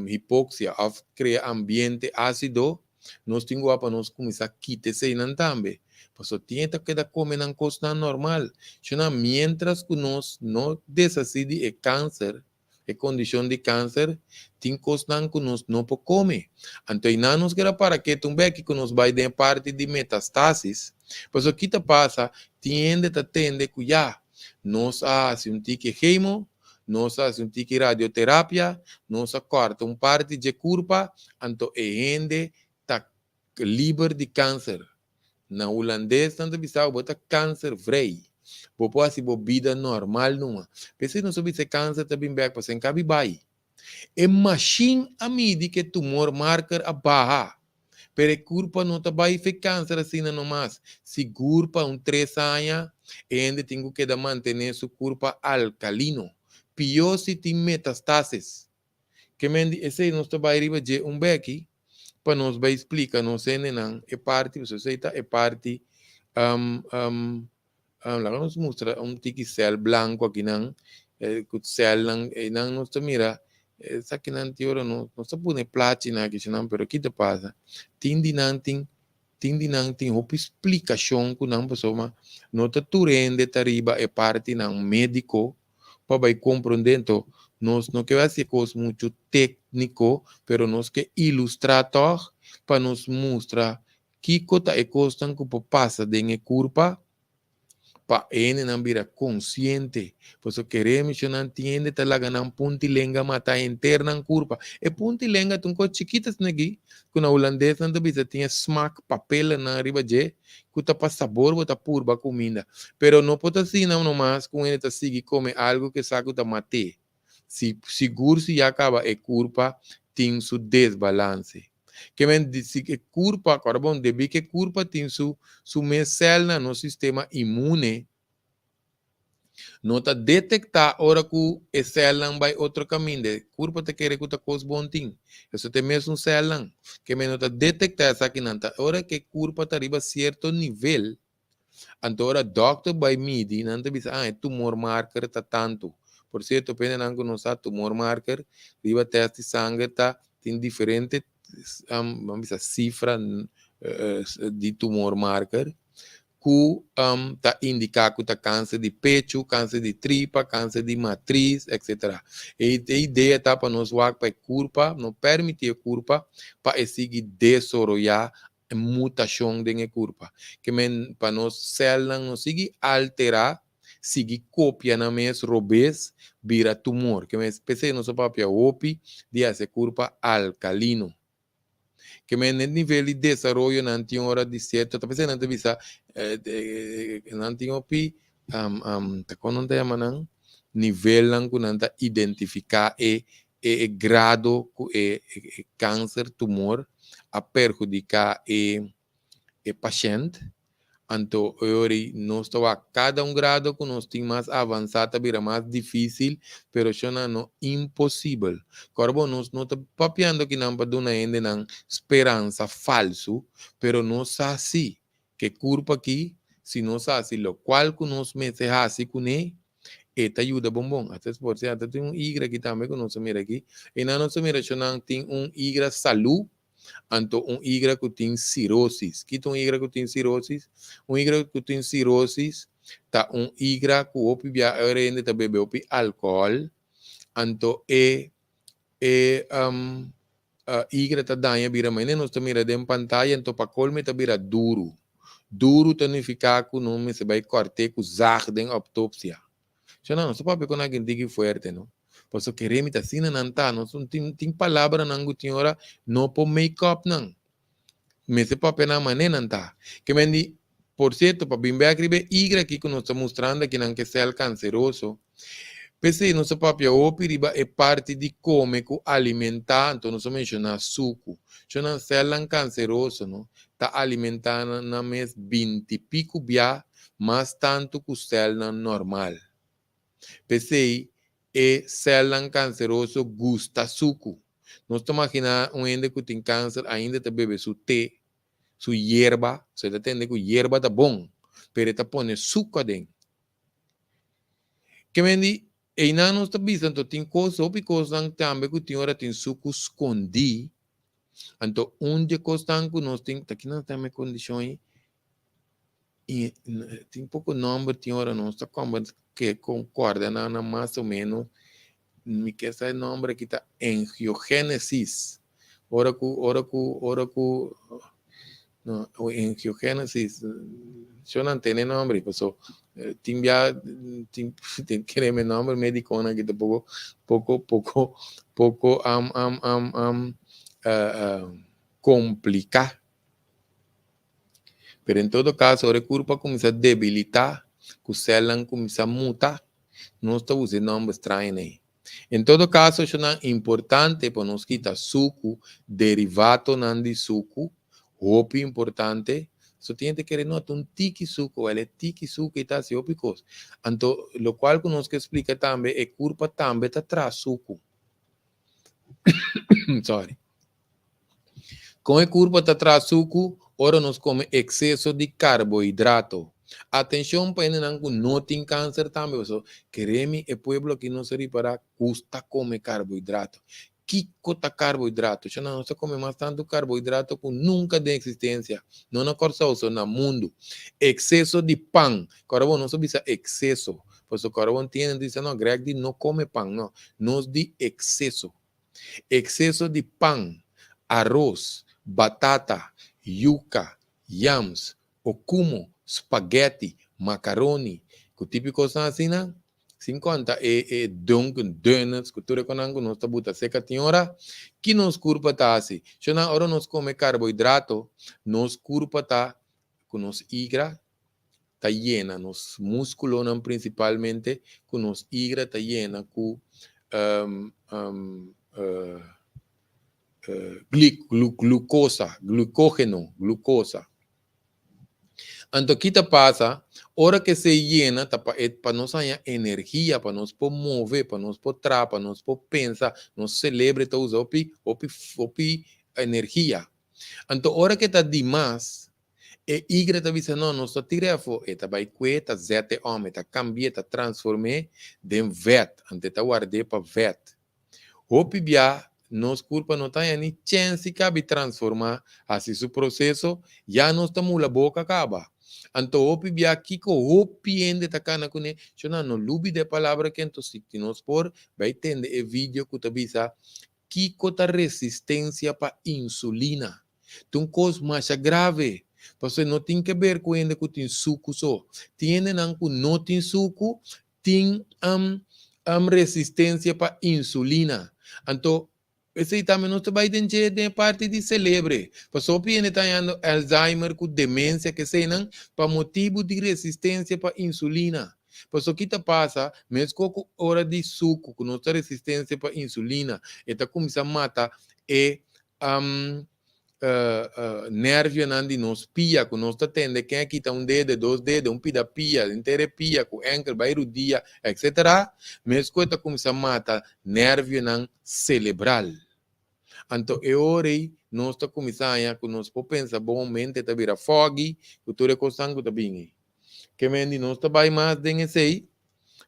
hipoxia of cria ambiente ácido nós temos para nós começar a quitar isso aí também. Pues tiene que quedar comer en cosa normal. Mientras que nós não desacide o câncer, a condição de câncer, tem coisas que nós não podemos comer. Então, não nos quer para que também que nós vai de parte de metastasis. Pues o que te passa, tende que já nós fazemos tique queimo, nós fazemos tique radioterapia, nós corta parte de curva, então a gente está livre de câncer. Na holandês, tanto bisau, bota câncer vrei. Popo assim, vida normal numa. Pensei não soube se câncer também back para sem cabe bai. É machine a midi que tumor marker a barra. Pero culpa não tá bai fe câncer assim não mais. Se culpa 3 anos, ainda tenho que manter sua culpa alcalino. Pior se tem metastases. Que mendi esse não está bai riba de becky. Para nós vai explicar, não sei nem é parte, você é parte, lá nos mostra tiki cel branco aqui não, com cel não nos mira, essa aqui não teora não se pode platina aqui não, pero que te passa, tindi não tem uma explicação que não pessoa, não tá turende tariba é parte não médico, para vai compreender então. Nós não queremos fazer coisas muito técnico, pero nós que ilustrador para nos mostrar que coisa é coisa que passa dentro da curva para ele não virar consciente. Por isso queremos que não entenda que lá não pontilenga mata interna na curva. E pontilenga tem coisas chiquitas aqui, que na holandesa não bisa tinha smack papel na riba de que tá para sabor bota purba comida. Pero não pode assim não mais com ele tá seguir comer algo que sabe da mate. Se seguro se acaba a curva tem seu desbalance. Que men se que curva agora bom deve que curva tem seu célula no sistema imune Nota detectar hora que é célula vai outro caminho. De curva te quer que tu cos bontinho. Isso tem mesmo célula. Que me nota detectar essa aqui nanta. Hora que curva tá arriba certo nível. Então hora doctor vai medir. Nanta bisa tumor marker tá tanto. Por certo, pena não conhecer tumor marker. Riba teste sangue tá tem diferente vamos dizer cifra de tumor marker. Que tá indicar que tá câncer de pecho, câncer de tripa, câncer de matriz, etc. E a ideia tá para nós para culpa, não permitir culpa para seguir desarrollar a mutação da culpa. Que para nós células não seguir alterar, seguir cópia na mes robês, vira tumor. Que me espécie nosso papel opi de essa culpa alcalino. Que me nível de desenvolvimento não tinha hora de certo, talvez não teve essa não tinha opi tá quando não chama não nível não que não tá identificar grado que câncer tumor a perjudicar o paciente. Então, hoje nós estamos a cada grado que nós temos mais avançado, vira mais difícil, pero isso não é impossível. Agora, nós não estamos papiando que não para ainda não esperança falso, pero nós assim, que culpa aqui, se nós assim, o qual que nós meses assim com ele, esta ajuda bom. Até por ser, até tem igra aqui também que nós mira aqui, e na nossa mira, não tem igra saúde, anto hígado que tem cirrose. Que tem hígado que tem cirrose? Hígado que tem cirrose, tá hígado que opi bia ainda tá bebe opi álcool, anto hígado tá danha bira mas nós tá mira dem pantalla, anto pa colme tá bira duro. Duro significa que não me se vai cortar com zarden autopsia. Já não, só para ver quando alguém diga forte, não? Por isso que remita assim não tá, não tem palavra não que hora não por make-up não. Me se papel na maneira não tá. Que me di, por certo, para bem ver aqui igra aqui que nós estamos mostrando que não que céu canceroso. Pensei no seu papel opiriba é parte de como que alimentar, então nós mencionamos suco. Já não céu canceroso, não? Tá alimentando na mês 20 e pico bia, mas tanto que o céu normal. Pensei, célula canceroso gusta suco. Nós estamos imaginando um ende que tem câncer, ainda te bebe su té, su hierba, você entende que hierba tá bom, pero tá põe suco dentro. Que me di, e não nós tá vendo, então tem coisa, ou coisa também que tem hora tem suco escondido, então onde coisa que nós tem, aqui não tem condições, e tem pouco nome, tem hora nós tá como que concorda, na mais ou menos, me quer saber o nome aqui tá angiogênesis. Ora que no, angiogênesis, eu não tenho nome, pessoal. Tem já tem que me nome médico aqui tá pouco complicar. Pero em todo caso, o corpo começa a debilitar, que o célula começa a mutar, não está usando nome estranho aí. Em todo caso, é importante para nós quitar suco, derivado de suco, roupa importante, só tem que querer notar um tique suco, ele é tique suco e tá se opicos. Então, o qual que nós que explica também, é culpa também está atrás suco. Sorry. Com a culpa está atrás suco, ora nós come excesso de carboidrato. Atenção para não tem câncer também. Queremos o pueblo que não se repara, custa comer carboidrato. Que cota carboidrato? Já não se come mais tanto carboidrato que nunca de existência. Não na corça no mundo. Excesso de pão. Carbono não se diz excesso. Pois o carbono tem, diz, não, greg não come pão, não. Nós de excesso. Excesso de pão, arroz, batata, yuca, yams, okumo, spaghetti, macaroni, que típico são assim, né? 50 Dunkin' Donuts, que tudo quando nós tabuta seca tem hora que nos curva tá assim. Se na hora nós come carboidrato, nos curva tá com nos igra tá llena, nos músculos não principalmente, com nos igra tá llena com glucosa, glucógeno, glucosa. Então, o que te passa? Hora que se llena, para nós ganhar energia, para nós poder mover, para nós poder trabalhar, para nós poder pensar, nós celebra então usa opi energia. Então, hora que está demais, e igreja está dizendo, não, nós tiramos, está vai cueta, zete homem, está cambia, está transformé, de vet, ante está guardei para vet. Opi bia, nós culpa não tem nem chance de transformar, assim o processo, já nós estamos na boca acaba. Então, opi bia, kiko opi ende tá cana com ele, não lubi de palavra que então se nós por, vai entender o vídeo que tu bisa, kiko tá resistência para insulina. Então, coisa mais grave. Porque não tem que ver com ele que tem suco só. Tem não que não tem suco, tem resistência para insulina. Então, esse também não vai entender de parte de celebre. Porque só piene tendo Alzheimer com demência que sei não, para motivo de resistência para insulina. Porque o que passa, mesmo com hora de suco, com nossa resistência para insulina, está começando a matar e nervio nandi nos pia, com nós tende quem aqui tá dedo, dois dedos, pida pia, inteira pia, com ankle, bairro dia, etc. Mesmo coisa começa a matar nervio nan cerebral. Então, eu orei, nós está começando a com nós pensa bom mente tá vira foggy, que tudo é costango tá bem. Que mendi nós tá vai mais den esse,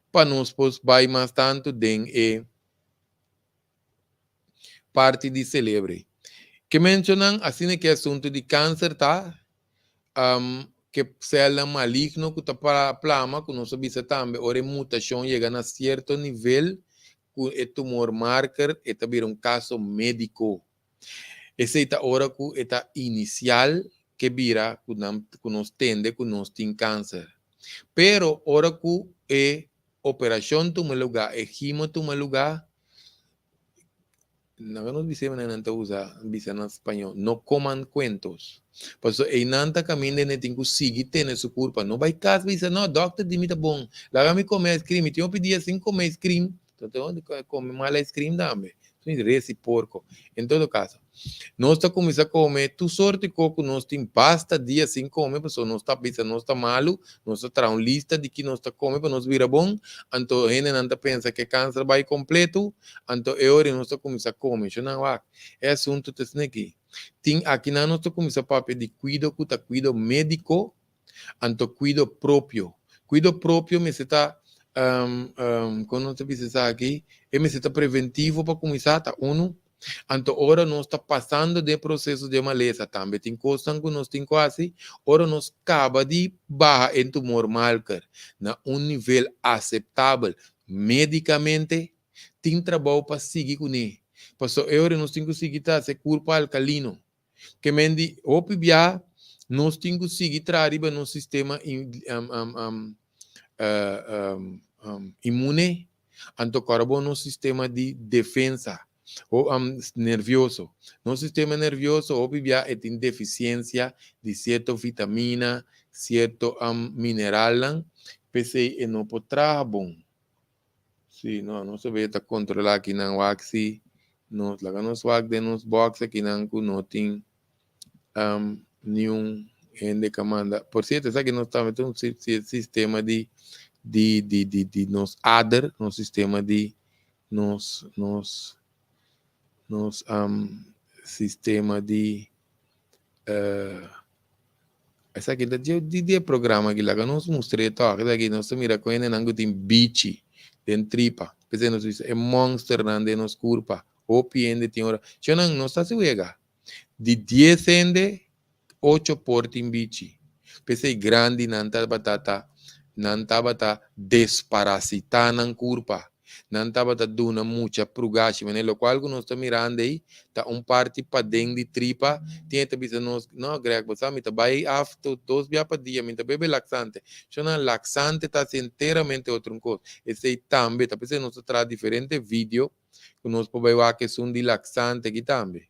para nós pos vai mais tanto den e parte de celebre. Que mencionam assim que assunto de câncer tá que célula maligno que está para plama, que nós sabemos também, ora mutação chega a certo nível, que o tumor marker é também caso médico. Esse é a hora que é inicial que vira, que nós tende, que nós tem câncer. Pero hora que é operação toma lugar, é quimio toma lugar, não dice manera usa dice en español, no coman cuentos. Por eso, en nanta camino de tengo sigue tiene su culpa. No vai casa dice, no, doctor, dime tá bom. Lá me comer ice cream, eu pedi assim comer ice cream. Então, comer mal ice cream dame. Isso é porco. Em todo caso, nós está começando a comer, tu sorte coco, nós tem pasta dia sem comer, pessoal, nós está pensando, nós está malo, nós está uma lista de que nós está comendo para nós virar bom, então a gente não está pensa que câncer vai completo, então é hora nós está começando a comer, isso não é assunto desse aqui. Tem aqui nós está começando a papel de cuido médico, então cuido próprio. Cuido próprio me está quando você precisa aqui, me está preventivo para começar, tá? Então, ora nós está passando de processo de maleza também. Tem coisas que nós temos quase, ora nós acaba de barra em tumor marker, na nível aceitável. Medicamente, tem trabalho para seguir com ele. Porque agora nós temos que seguir esse corpo alcalino. Que mendi, opibia, nós temos que seguir arriba no sistema imune, então, carbono no sistema de defesa. O nervioso. No sistema nervioso, obvia, tem deficiência de certa vitamina, certo mineral, pese e não pode trabalhar bom. Sim, não se vê controlar aqui na waxi, nós lá nos wax de nos box aqui não tem nenhum ende comanda. Por certo, essa aqui nós estamos um sistema de nos ADER, no sistema de nos sistema de essa aqui de programa que lá que nós mostrei tá aqui nós mira com ele não tem bichi tem tripa pensando isso é monster não de nos curpa o piende tem hora eu não está se uega de 10 ende 8 portem bichi pensei grande não tá batata não tá batata desparasitar não curpa não estava dando muita prugagem, mas o qual nós estamos mirando aí, tá parte para dentro de tripa, tem que pensar não, Greg, você me tá vai after 2 dias para dia, me tá bebe laxante, so não laxante tá inteiramente outra coisa, esse também, tá pensando nós traz diferente vídeo, que nós podemos ver que são de laxante aqui também,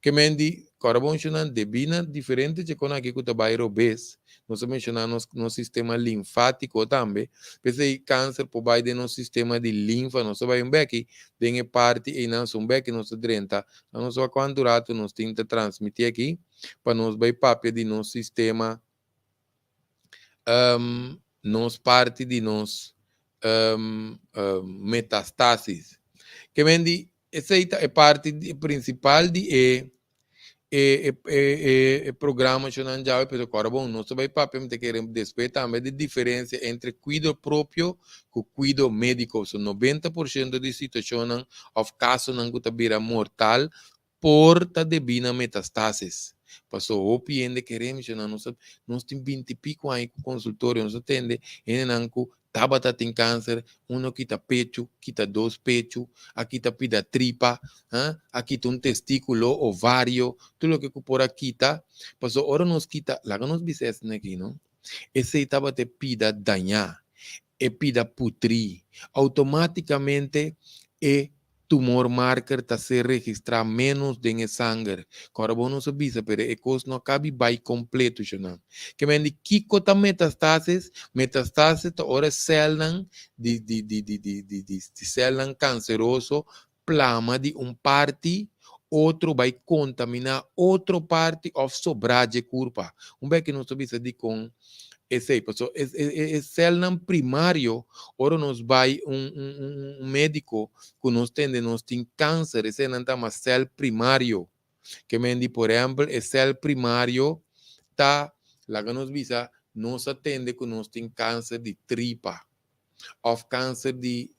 que mendi carbono de bina diferente de quando aqui que tá vai obes, nós mencionamos no sistema linfático também, porque câncer por baixo de nosso sistema de linfa, nós vai um beque, tem parte e não um beque nós drenta, nós vai quanto rato nós tenta transmitir aqui, para nós vai papel de nosso sistema nos parte de nos metastasis. Que vendi, essa é parte principal de programa que nós já pero agora bom, nós vai para te queremos después também de diferença entre cuido próprio e cuido médico. So 90% de situações of caso não que vira mortal porta de bina metastasis. Passou o piende queremos nós tem 20 e pico aí com consultório, nós atende, e não tabata tem câncer, quita pecho, quita dois pecho, aqui tá pida tripa, aqui tá um testículo, ovário, tudo o que por aqui tá, passou ora nos quita, lá nos bices aqui, não? Esse estava te pida danhar, e pida putri, automaticamente é tumor marker está se registrar menos de sangue. Agora não se bisa, pero é coisa não cabe vai completo, não. Que me diz que cota metástases tá ora células de células canceroso, plama de parte, outro vai contaminar outra parte of sobrade curva. Bem que não se bisa de com esse, pessoal, é célula primário, ora nos vai médico que nós tem câncer, esse não está mais célula primário, que me diz, por exemplo, é célula primário, tá, lá que nos visa, nos atende que nós tem câncer de tripa, ou câncer de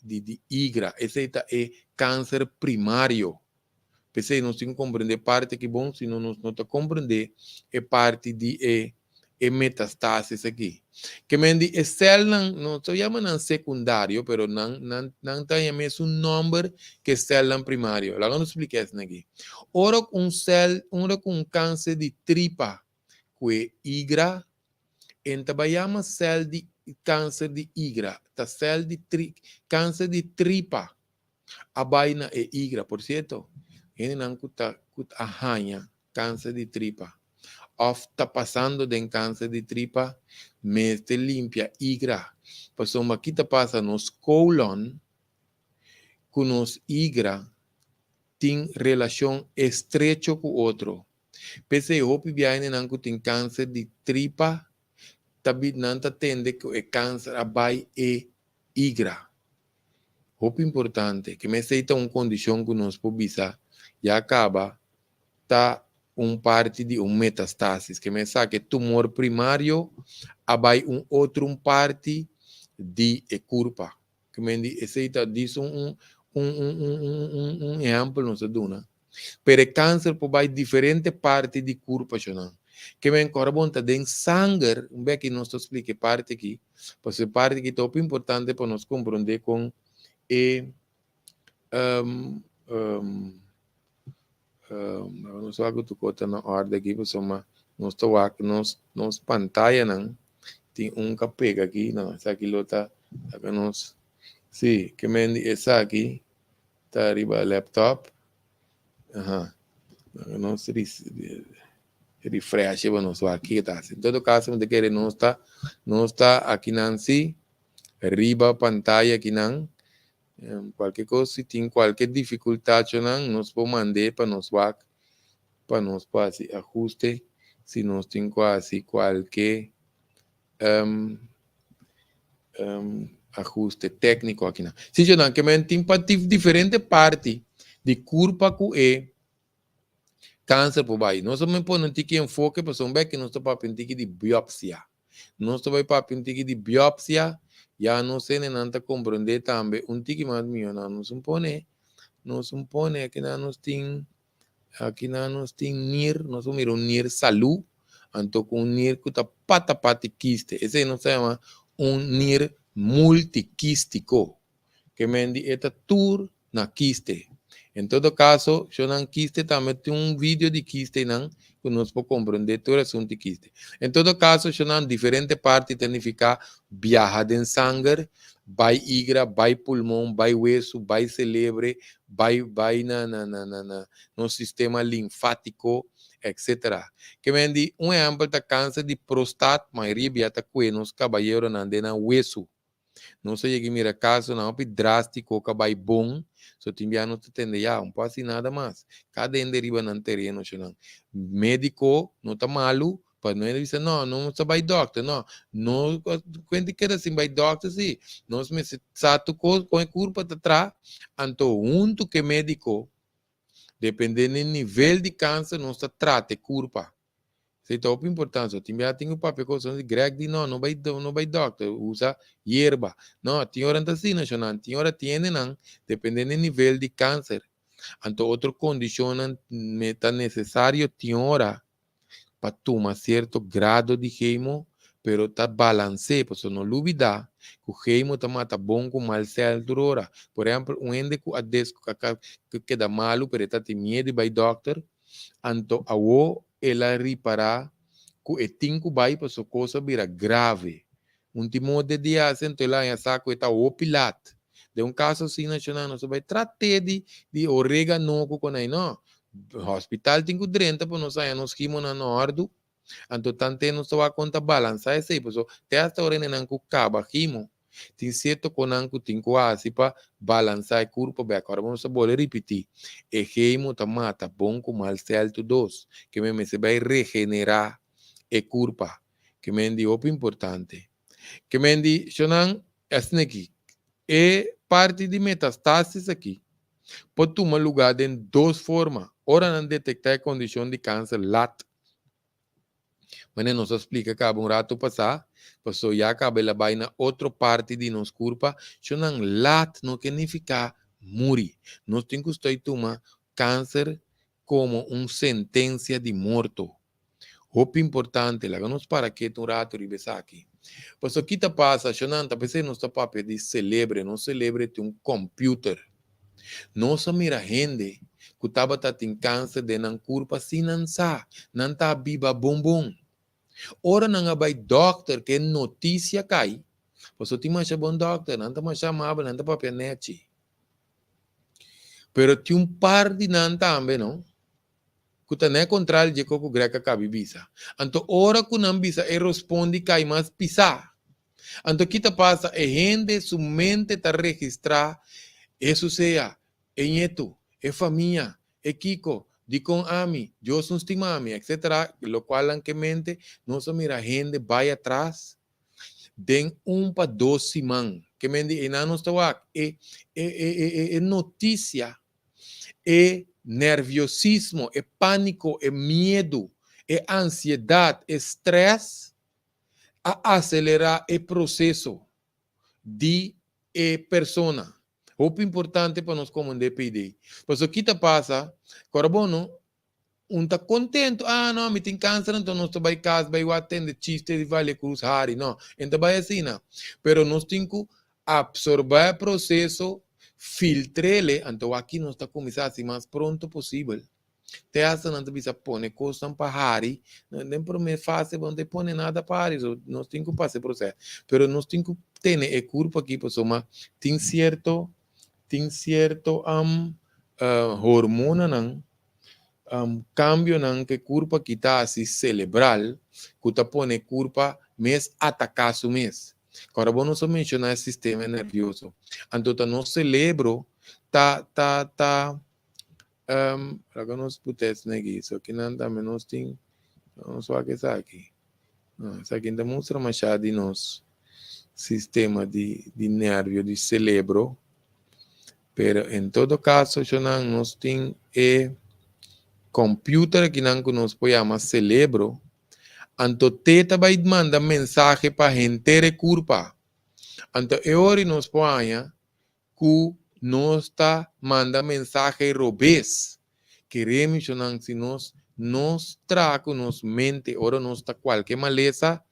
hígado, esse é câncer primário. Pensei, nós temos que compreender parte que bom, se não nós não compreender, é parte de metastasis aqui. Que me diz, é célula, não se chama não secundário, pero não tem mesmo um número que é célula primário. Lá não expliquei isso aqui. Ora com câncer de tripa, que é hígado, então vai chamar célula de câncer de hígado, tá célula de câncer de tripa, a vaina é hígado, por certo? Ele não cuta arranha câncer de tripa. Está passando de câncer de tripa, mas te limpia hígado. Passou uma que passa nos colon, com nos hígado, tem relação estreita com o outro. Pese o pibiane não tem câncer de tripa, também não atende que o câncer abai e hígado. Hope importante, que me aceita uma condição que nós podemos e acaba tá parte de metastasis, que me sabe que tumor primário abai outro parte de curva, que me aceita disso exemplo não se duna. Pero câncer pode diferente parte de curva, que me corresponde de sangue, bem que nós explique parte aqui, porque parte que é top importante para nós compreender com não só que tu conta na ordem aqui, mas nos pantalla não tem capega aqui, não, essa aqui lota, nos, sim, que me essa aqui tá arriba laptop, nos refresh, nos aqui tá, em todo caso, de que não está aqui não se arriba pantalla aqui não. Qualquer coisa, se tem qualquer dificuldade, nos pode mandar para nos fazer ajuste, se nós temos quase qualquer ajuste técnico aqui. Se eu não, que tem diferente parte de curva que câncer por baixo. Nós também podemos ter que enfoque, para um que nós estamos para de biópsia. Nós estamos para de biópsia, já não sei nem nada compreender também tique mais meu não supone aqui nós tem NIR, nós vamos ver NIR saúde, então com NIR que está pata quiste, esse não se chama NIR multiquístico, que mende esta tour na quiste. Em todo caso, se não quiste também tem vídeo de quiste não, que nós podemos compreender todo assunto de quiste. Em todo caso, se não diferente parte tem que ficar viajar em sangue, vai hígado, vai pulmão, vai hueso, vai cérebro, vai no sistema linfático, etc. Que vem de exemplo da câncer de próstata, maioria está com nos caballeros na hueso. Não sei que mira caso não é drástico, que vai bom, só tem não te entende já, não passa nada mais. Cada um deriva no terreno, médico não está malo, Para não ele dizer, não está by doctor, não quando que assim by doctor, sim, nós me sato com a culpa de trás, então junto que médico, dependendo do nível de câncer, nós trata culpa. Se está muito importante, eu tenho um papel com de Greg de não vai doctor, usa hierba. Não, tem hora assim, não, tem hora tiene não, dependendo do nível de câncer. Então, outra condição é necessário, tem hora para tomar certo grado de queimo, pero está balance, pues não olvidar que o queimo está bom com mal certo hora. Por exemplo, um ende que queda malo, pero está tem medo de vai doctor, então a ela reparar que o tinco vai para sua coisa vira grave. Um timo de dia, então lá em saco está o pilat. De um caso assim, nacional, nós vai tratar de orégano com aí, não. Hospital tem que drenta, para nós sair nos quimos na norte, então tante não só a conta balança, esse aí, pessoal, até esta hora nem que acaba quimo. Tem certo que não tem quase para balançar o corpo, bem, agora vamos repetir. E queimo tá mata bom com mal certo dos, que me se vai regenerar e curpa, que me di opo importante. Que me di, xonan, assim aqui, é parte de metastásis aqui. Pode tomar lugar de duas formas. Ora, não detectar a condição de câncer lat. Mas nos explica que um rato passar, passou já acaba ela vai na outra parte de nos curpa, xonan lat não significa morrer. Nós temos que tomar câncer como uma sentença de morto. Roupa importante, lá nos para que um rato ribesa aqui. Pois o que está passa, xonanta, pensei nos papel de celebre, não celebre um computer. Nossa mira gente que estava tem câncer de não curpa se não sa, não tá biba bumbum. Ora não vai doctor que notícia cai. Pois o time bom doctor, não tá mais chamava, não tá papel net. Pero tem par de não também, não? Que não é contrário de que o greca cabe bisa. Então, ora que não bisa, responde cai mais pisar. Então, o que passa é gente, sua mente está registrar, isso seja, é neto, é família, é Kiko, de com ami, eu sou estimami, etc. Lo qual, em que mente, nossa mira, gente vai atrás, den para 12 man, que me diz, não está é notícia, é nerviosismo, é pânico, é medo, é ansiedade, é estresse, a acelerar o processo de persona. O importante para nós como DPD. Pois o que passa, carbono, está contente, não, me tem câncer, então nós vai casa, vai atender chiste de Vale Cruz Hari, não, então vai assim, não. Pero nós temos que absorver o processo, filtrá-lo, então aqui nós está começando assim mais pronto possível. Te asa não precisa pôr coisas para Hari, nem por me fácil, não te põe nada para Hari, nós temos que passar por processo. Pero nós temos que ter o corpo aqui, pessoal, tem certo hormona, não, cambio ng que curpa kita si cerebral, kuta pone curpa mes atacar su mes. Agora vamos mencionar o sistema nervioso. Então, no cerebro agora nós putemos aqui, só que não também nós tem, não só que está aqui. Isso aqui ainda mostra mais de nosso sistema de nervio, de cerebro. Pero em todo caso, nós tem computer que não nos chama cerebro, então teta vai mandar mensagem para gente de culpa. Então agora nos põe que nós está manda mensagem robês. Queremos não se nos trago nos mente, ora nos está qualquer maleza,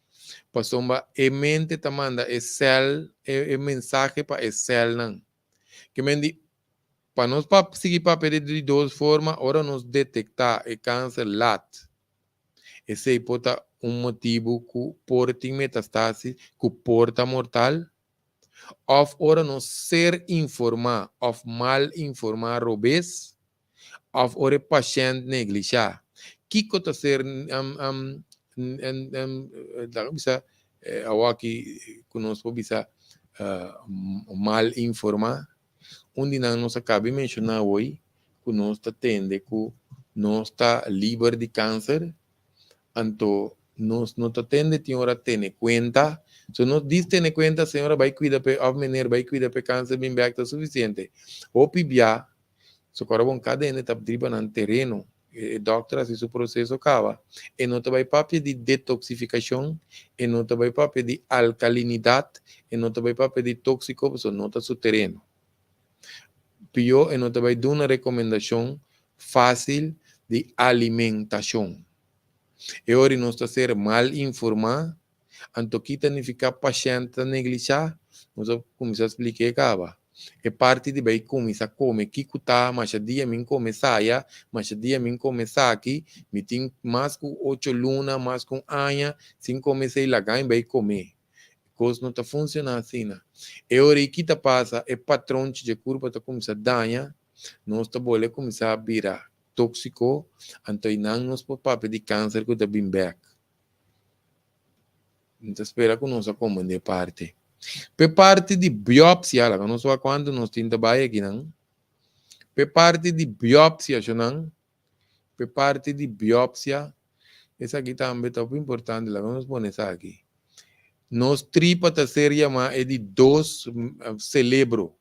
passomba e mente ta manda cell mensagem para cell não. Que me para nós seguir para de duas formas, ora nos detectar o câncer lat. Esse pode ser motivo que porta metastásis, que porta mortal. Ou ora nos ser informar, ou mal informar robês, ou ora paciente neglijar. Que pode ser bisa aqui conosco bisa mal informar. Onde não nos acaba de mencionar hoje, que nós está tendo que nós está livre de câncer, então nos não atende, senhora tem conta. Se nos diz tem conta, senhora vai cuidar pe a menina vai cuidar pe câncer bem back tá suficiente. O pibia, so agora bom cadena tá driba no terreno. E doctor se o processo acaba. E não vai papel de detoxificação, e não vai papel de alcalinidade, e não vai papel de tóxico, porque não está no terreno. Pior, e não vai dar uma recomendação fácil de alimentação. E ora não está ser mal informado, então kita não ficar paciente negligenciar, nós começar a explicar acaba. É parte de bem começar a comer, que custa, mas dia me come saia, mas dia me come aqui, me tem mais com 8 lunas, mais com anha, sem comecei lá ganhar bem comer. Coisa não está funcionando assim, né? E ora que está passa, é patrão de curva está começar a danhar, nós está bolé começar a virar tóxico, então não nos pode de câncer que está bem back. Então espera que nós acompanhe parte. Pe parte de biopsia, lá, não sei quando nós temos aqui, não. Pe parte de biopsia, não. Pe parte de biopsia, essa aqui também é muito importante, lá, vamos pôr essa aqui. Nos tripa ta seria é de 2 cerebro.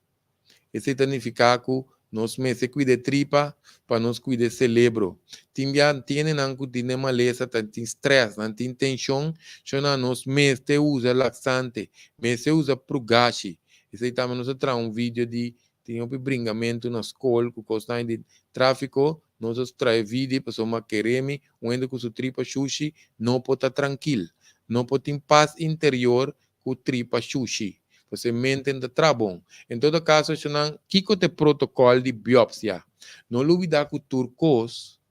Esse significa que nós se cuida de tripa para nós cuidar de cerebro. Tiene nanku tiene maleza, tem estresse, tem tensão, chama nós te usa laxante, se usa prugashi. Esse também nós traz vídeo de tem um bringamento na escola com costa de tráfico, nós traz vídeo para uma quereme, onde com sua tripa sushi não pode estar tranquilo, não pode ter paz interior com tripa sushi. Você mente tá bom. Em todo caso, chamam kiko te protocolo de biopsia. Não olvidar que o turcos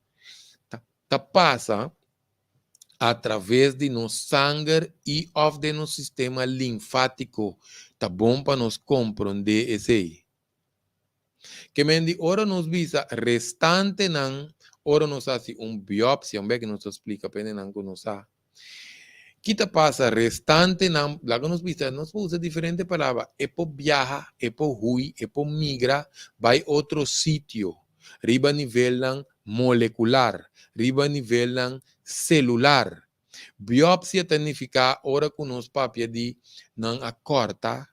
passa através de nosso sangue e of de nosso sistema linfático. Tá bom para nós compreender esse aí. Que mendi ora nos visa restante não, ora nos faz biopsia, que nos explica pene não que nos faz. Kita passa restante nam lá que nos vista nos usa diferente palavra é por viaja é por hui é por migra vai outro sítio riba nível molecular riba nível celular biopsia significa ora que nos papia de não a corta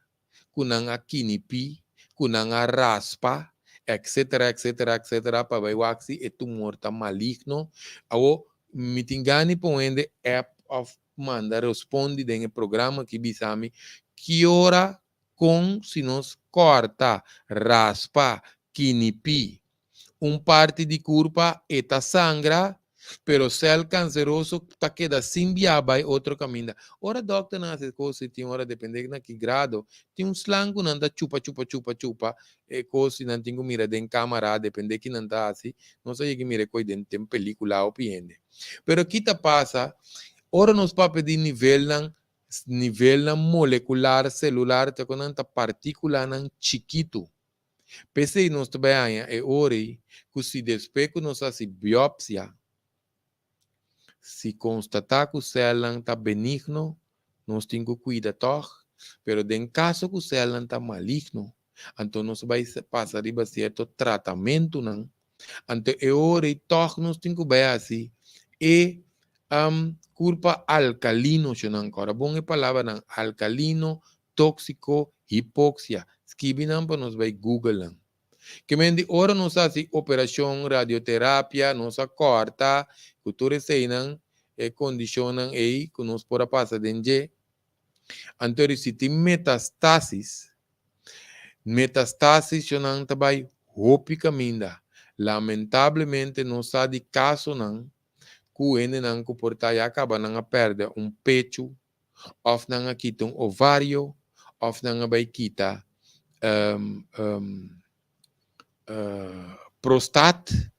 que não a quinipi que não a raspa etc para vai waxi é tumor tá maligno ou mitingani poende app of manda responde em programa que bisami que hora com se nos corta raspa quinipi parte de curva eta sangra pero cel canceroso tá queda sem viaba e outro caminho. Ora doctor nas coisas tem hora depende de que grado tem slango nanda chupa e coisa não tem mira den câmera depende que não tá assim não sei que mira coi den tem película ou piende. Pero que tá passa ora nos papel de nível molecular celular te conanta partícula nan chiquito. Pese nos trabalha é ori que se depois que nos faz biopsia se constatar que o célula está benigno, nós temos que cuidar toch, pero em caso que o célula está maligno, então nós vai passar de certo tratamento não. Então é hora e toch nós temos que ver assim e curva alcalino não agora bom é palavra não alcalino tóxico hipoxia escreve não para nós vai Google não. Que mendi ora nós faz operação radioterapia nós corta cultura seinan condicionam aí que nós pode passar dentro então se tem metástasis não também roupa caminda lamentavelmente não sabe de caso não que o ene não comportar e acaba não perde pecho ou não quita ovário ou não vai quitar prostate.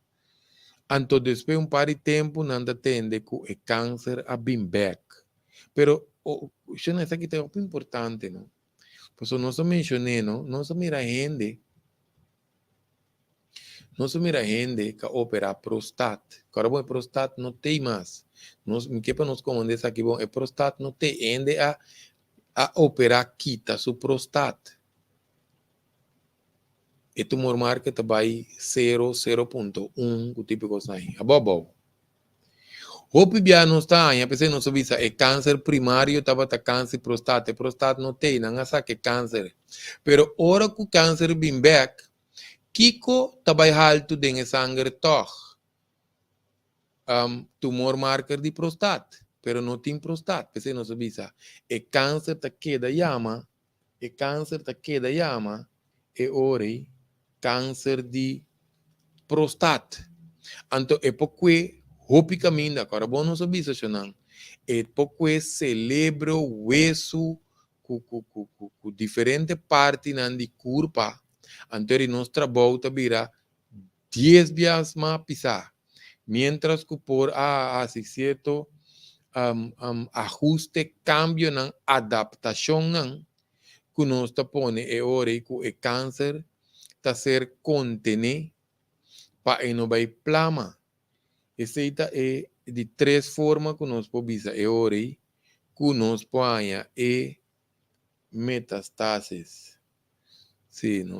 Então, depois de par de tempo, não atende que o câncer a bem back. Pero, isso não é aqui muito importante, não? Porque nós mencionei, não? Nós mira gente que opera prostate. Agora, bom, prostate não tem mais. Nós, que para nós comandar isso aqui, bom, é prostate não tem gente a operar quita su prostate. E tumor marca também 0.1, o típico sai. A bobo. Hopi bia não está aí, a pessoa não sabe se é câncer primário, estava tá câncer prostate não tem, não sabe que é câncer. Pero ora que o câncer vem back, Kiko também alto de sangue toch, tumor marker de prostate, pero não tem prostate, pessoa não sabe se é câncer tá queda yama, é câncer tá queda yama, é ora câncer de prostate. Então, é porque hopi caminho, agora bom não sabe isso, não. É porque celebra o hueso com diferente parte de corpo. Então, ele nos trabalha vira 10 vezes mais pisar. Mientras que por assim certo ajuste, cambio, adaptação, que nós está pondo é hora que o câncer está ser contenido para não vai plama. Esse é de 3 formas que nós podemos ver hora que nós ponha e metástases. Sim,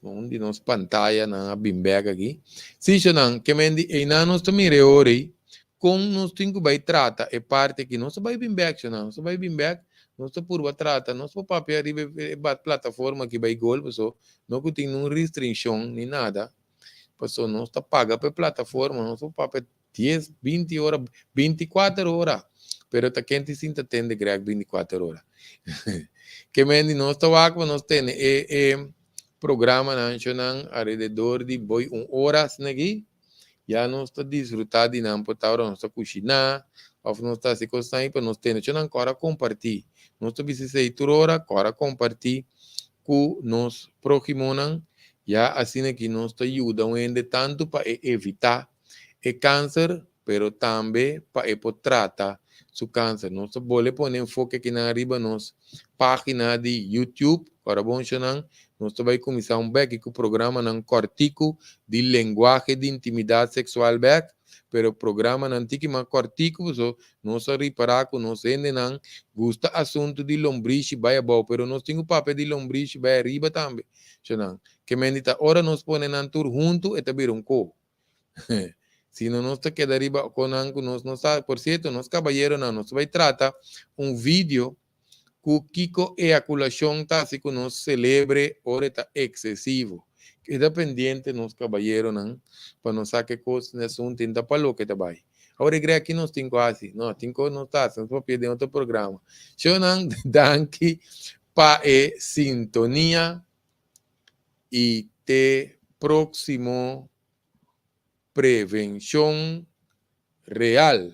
onde nós pantalla na bimbega aqui. Sim, não, que mendi e na nós também hora com nós temos que tratar é parte que nós vai bimbega, não, nós vai bimbega, nós por trata, nós por papel arriba plataforma que vai gol, pessoal, não que tem nenhuma restrição nem nada. Pessoal, nós está paga para plataforma, nós por papel 10, 20 horas, 24 horas. Pero está quente sim atende greg 24 horas. Que mendi nós está aqui, nós temos programa nacional alrededor de 1 hora aqui. Já nós está desfrutando de não poder nós está cozinhar, ou nós está se cozinhando para nós temos não agora compartilhar. Nós está visitando hora, agora compartilhar com nós próximos, já assim que nós está ajudando tanto para evitar o câncer, pero também para tratar o câncer. Nós vamos pôr enfoque aqui na arriba nossa página de YouTube, para bom chamar, nós vamos começar back com o programa não cortico de linguagem de intimidade sexual back, pero o programa não tem que mais cortico, so nós reparar que nós ainda não gosta assunto de lombriz vai bom, pero nós temos o papel de lombriz vai arriba também, chamar. Que medita ora nós ponemos tur junto e também co. Se não nós queda arriba com nós não sabe, por certo, nós caballeiro não, nós vai tratar vídeo que Kiko ejaculação tá assim que nós celebre ora tá excessivo. Queda pendiente nós caballeiro não, para não saber que coisa nesse tenta para lo que tá vai. Agora creio que nós temos quase, não, temos não tá, nós vamos perder outro programa. Eu não danke para sintonia e te próximo prevención real.